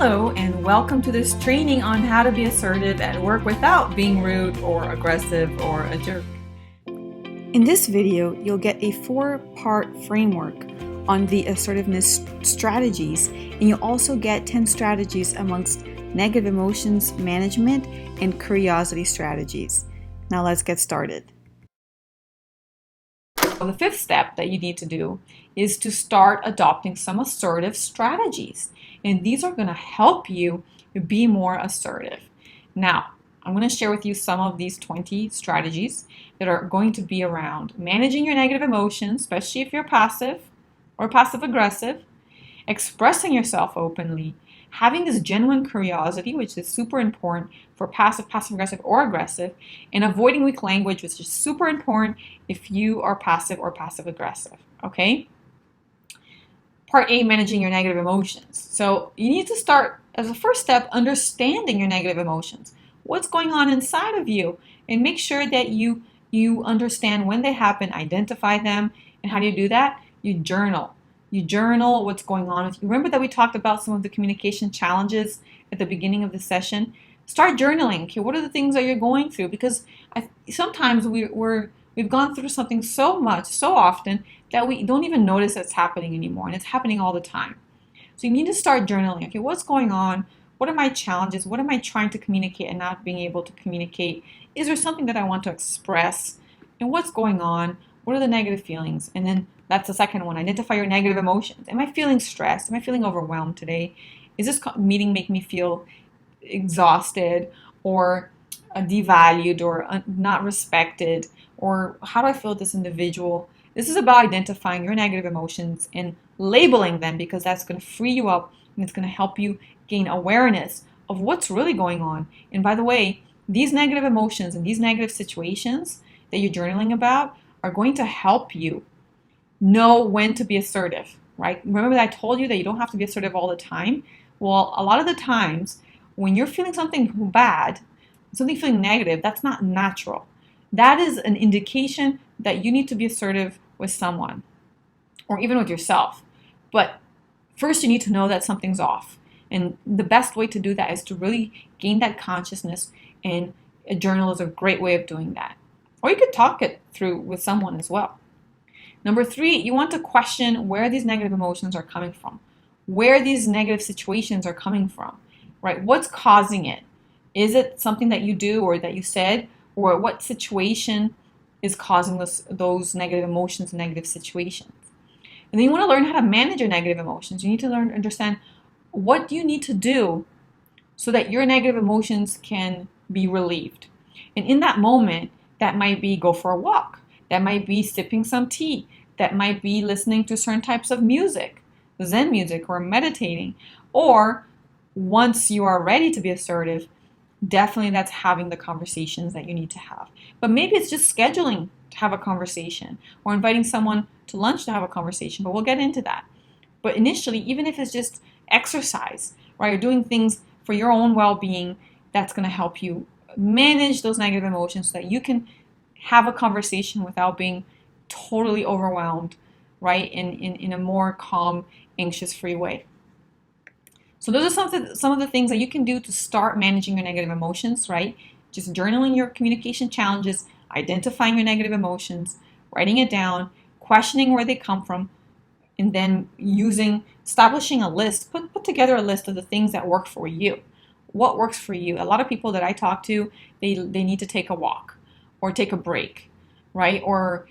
Hello, and welcome to this training on how to be assertive at work without being rude or aggressive or a jerk. In this video, you'll get a 4-part framework on the assertiveness strategies, and you'll also get 10 strategies amongst negative emotions management and curiosity strategies. Now let's get started. The 5th step that you need to do is to start adopting some assertive strategies. And these are going to help you be more assertive. Now, I'm going to share with you some of these 20 strategies that are going to be around managing your negative emotions, especially if you're passive or passive aggressive, expressing yourself openly, having this genuine curiosity, which is super important for passive aggressive, or aggressive, and avoiding weak language, which is super important if you are passive or passive aggressive. Okay? Part A, managing your negative emotions. So you need to start, as a first step, understanding your negative emotions. What's going on inside of you? And make sure that you understand when they happen, identify them. And how do you do that? You journal. You journal what's going on with you. Remember that we talked about some of the communication challenges at the beginning of the session? Start journaling. Okay, what are the things that you're going through? Because sometimes we've gone through something so much, so often, that we don't even notice it's happening anymore, and it's happening all the time. So you need to start journaling. Okay, what's going on? What are my challenges? What am I trying to communicate and not being able to communicate? Is there something that I want to express? And what's going on? What are the negative feelings? And then that's the second one. Identify your negative emotions. Am I feeling stressed? Am I feeling overwhelmed today? Is this meeting making me feel exhausted or devalued or not respected? Or how do I feel with this individual? This is about identifying your negative emotions and labeling them, because that's going to free you up and it's going to help you gain awareness of what's really going on. And by the way, these negative emotions and these negative situations that you're journaling about are going to help you know when to be assertive, right? Remember that I told you that you don't have to be assertive all the time? Well, a lot of the times when you're feeling something bad, something feeling negative, that's not natural. That is an indication that you need to be assertive with someone or even with yourself. But first you need to know that something's off. And the best way to do that is to really gain that consciousness, and a journal is a great way of doing that. Or you could talk it through with someone as well. Number 3, you want to question where these negative emotions are coming from, where these negative situations are coming from, right? What's causing it? Is it something that you do or that you said, or what situation is causing those negative emotions and negative situations? And then you want to learn how to manage your negative emotions. You need to learn to understand, what do you need to do so that your negative emotions can be relieved? And in that moment, that might be go for a walk. That might be sipping some tea. That might be listening to certain types of music, Zen music, or meditating. Or once you are ready to be assertive, definitely that's having the conversations that you need to have. But maybe it's just scheduling to have a conversation or inviting someone to lunch to have a conversation, but we'll get into that. But initially, even if it's just exercise, right, or doing things for your own well-being, that's going to help you manage those negative emotions so that you can have a conversation without being totally overwhelmed, right, in a more calm, anxious-free way. So those are some of the things that you can do to start managing your negative emotions, right? Just journaling your communication challenges, identifying your negative emotions, writing it down, questioning where they come from, and then establishing a list. Put together a list of the things that work for you. What works for you? A lot of people that I talk to, they need to take a walk or take a break, right? Or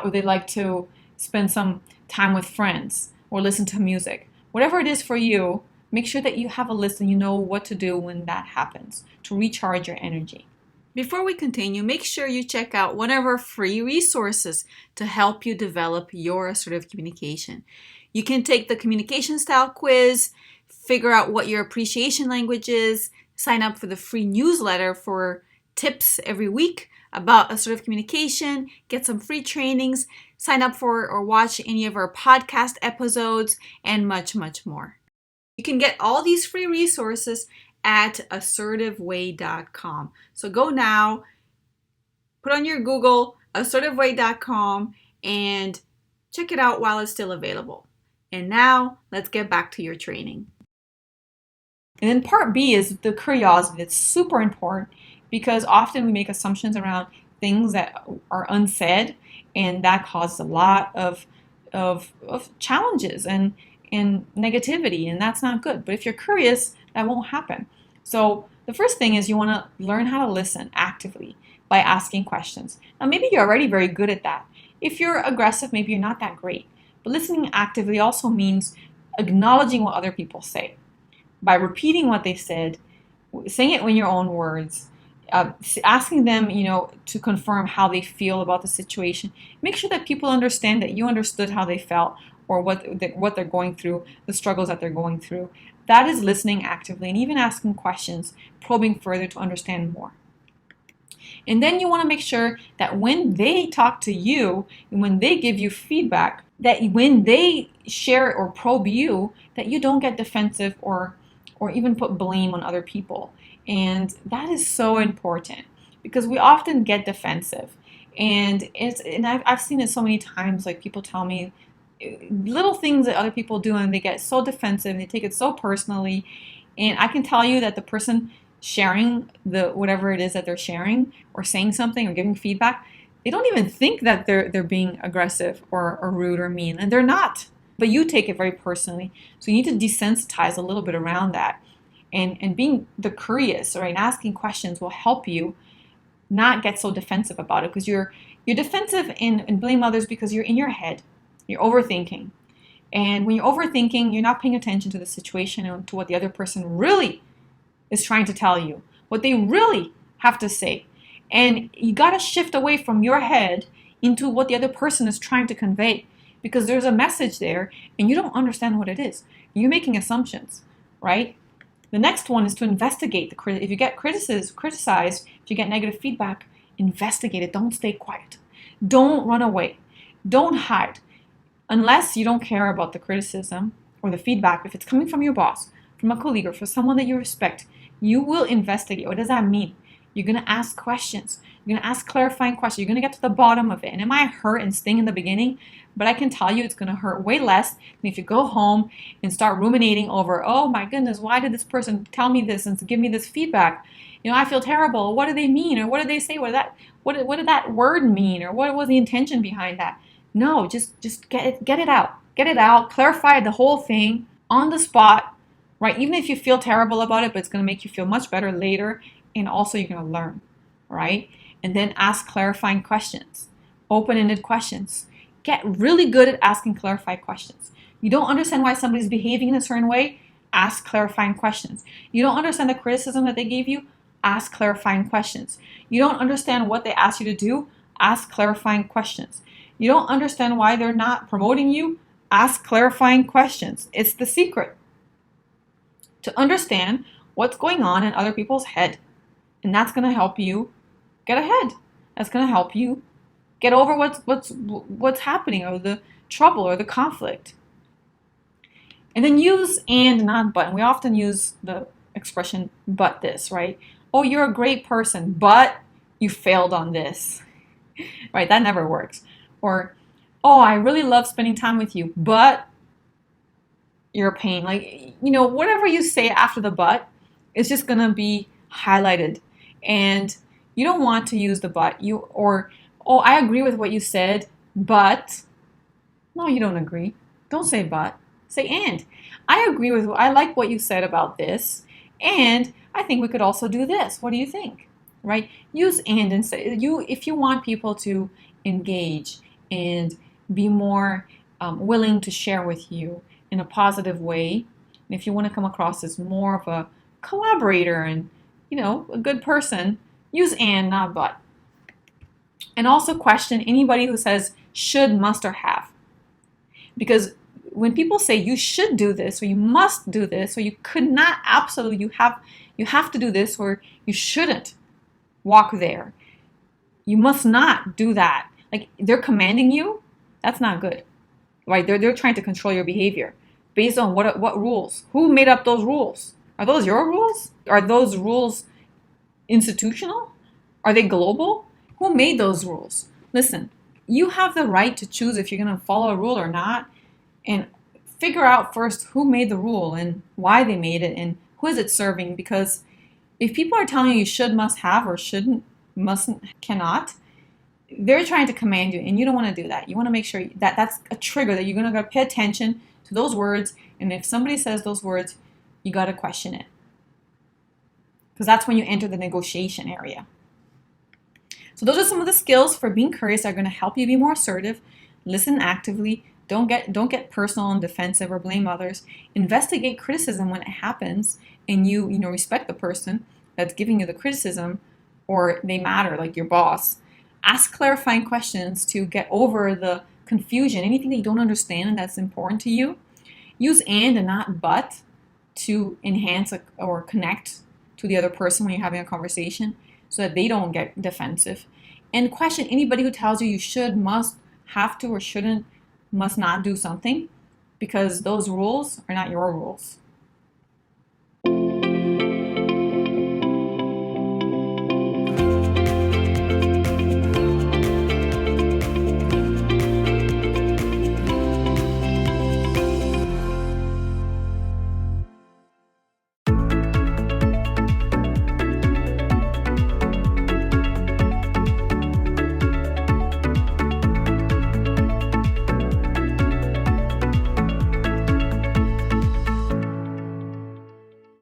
or they like to spend some time with friends or listen to music. Whatever it is for you, make sure that you have a list and you know what to do when that happens to recharge your energy. Before we continue, make sure you check out one of our free resources to help you develop your assertive communication. You can take the communication style quiz, figure out what your appreciation language is, sign up for the free newsletter for tips every week about assertive communication, get some free trainings, sign up for or watch any of our podcast episodes, and much, much more. You can get all these free resources at assertiveway.com. So go now, put on your Google assertiveway.com and check it out while it's still available. And now let's get back to your training. And then part B is the curiosity. It's super important because often we make assumptions around things that are unsaid, and that causes a lot of challenges and negativity, and that's not good. But if you're curious, that won't happen. So the first thing is you want to learn how to listen actively by asking questions. Now maybe you're already very good at that. If you're aggressive, maybe you're not that great. But listening actively also means acknowledging what other people say by repeating what they said, saying it in your own words, asking them, to confirm how they feel about the situation. Make sure that people understand that you understood how they felt or what they're going through, the struggles that they're going through. That is listening actively, and even asking questions, probing further to understand more. And then you want to make sure that when they talk to you and when they give you feedback, that when they share or probe you, that you don't get defensive or even put blame on other people. And that is so important because we often get defensive. And I've seen it so many times, like people tell me little things that other people do and they get so defensive and they take it so personally. And I can tell you that the person sharing whatever it is that they're sharing or saying something or giving feedback, they don't even think that they're being aggressive or rude or mean, and they're not. But you take it very personally. So you need to desensitize a little bit around that. And being the curious, right, and asking questions will help you not get so defensive about it, because you're defensive and blame others because you're in your head. You're overthinking. And when you're overthinking, you're not paying attention to the situation and to what the other person really is trying to tell you, what they really have to say. And you got to shift away from your head into what the other person is trying to convey, because there's a message there and you don't understand what it is. You're making assumptions, right? The next one is to investigate if you get criticized, if you get negative feedback, investigate it. Don't stay quiet. Don't run away. Don't hide. Unless you don't care about the criticism or the feedback, if it's coming from your boss, from a colleague, or from someone that you respect, you will investigate. What does that mean? You're going to ask questions. You're going to ask clarifying questions. You're going to get to the bottom of it. And it might hurt and sting in the beginning, but I can tell you it's going to hurt way less than if you go home and start ruminating over, oh my goodness, why did this person tell me this and give me this feedback? I feel terrible. What do they mean? Or what did they say? What did that word mean? Or what was the intention behind that? No, just get it out. Get it out. Clarify the whole thing on the spot, right? Even if you feel terrible about it, but it's going to make you feel much better later. And also you're going to learn, right? And then ask clarifying questions, open-ended questions. Get really good at asking clarifying questions. You don't understand why somebody's behaving in a certain way? Ask clarifying questions. You don't understand the criticism that they gave you? Ask clarifying questions. You don't understand what they asked you to do? Ask clarifying questions. You don't understand why they're not promoting you? Ask clarifying questions. It's the secret to understand what's going on in other people's head. And that's going to help you get ahead. That's going to help you get over what's happening, or the trouble or the conflict. And then use and, not but. And we often use the expression but this, right? Oh, you're a great person, but you failed on this. Right? That never works. Or, oh, I really love spending time with you, but you're a pain. Like, whatever you say after the but is just going to be highlighted. And you don't want to use the but. Oh, I agree with what you said, but. No, you don't agree. Don't say but. Say and. I like what you said about this, and I think we could also do this. What do you think? Right? Use and say if you want people to engage and be more willing to share with you in a positive way, and if you want to come across as more of a collaborator and a good person, use and, not but. And also question anybody who says should, must, or have. Because when people say you should do this, or you must do this, or you could not, absolutely, you have to do this, or you shouldn't walk there, you must not do that. Like, they're commanding you, that's not good, right? They're trying to control your behavior based on what rules? Who made up those rules? Are those your rules? Are those rules institutional? Are they global? Who made those rules? Listen, you have the right to choose if you're going to follow a rule or not, and figure out first who made the rule and why they made it and Who is it serving? Because if people are telling you should, must, have, or shouldn't, mustn't, cannot, they're trying to command you, and you don't want to do that. You want to make sure that that's a trigger, that you're going to pay attention to those words, and if somebody says those words, you got to question it. Because that's when you enter the negotiation area. So those are some of the skills for being curious that are going to help you be more assertive. Listen actively. Don't get personal and defensive or blame others. Investigate criticism when it happens, and you respect the person that's giving you the criticism, or they matter, like your boss. Ask clarifying questions to get over the confusion, anything that you don't understand and that's important to you. Use and not but to enhance or connect to the other person when you're having a conversation so that they don't get defensive. And question anybody who tells you should, must, have to, or shouldn't, must not do something, because those rules are not your rules.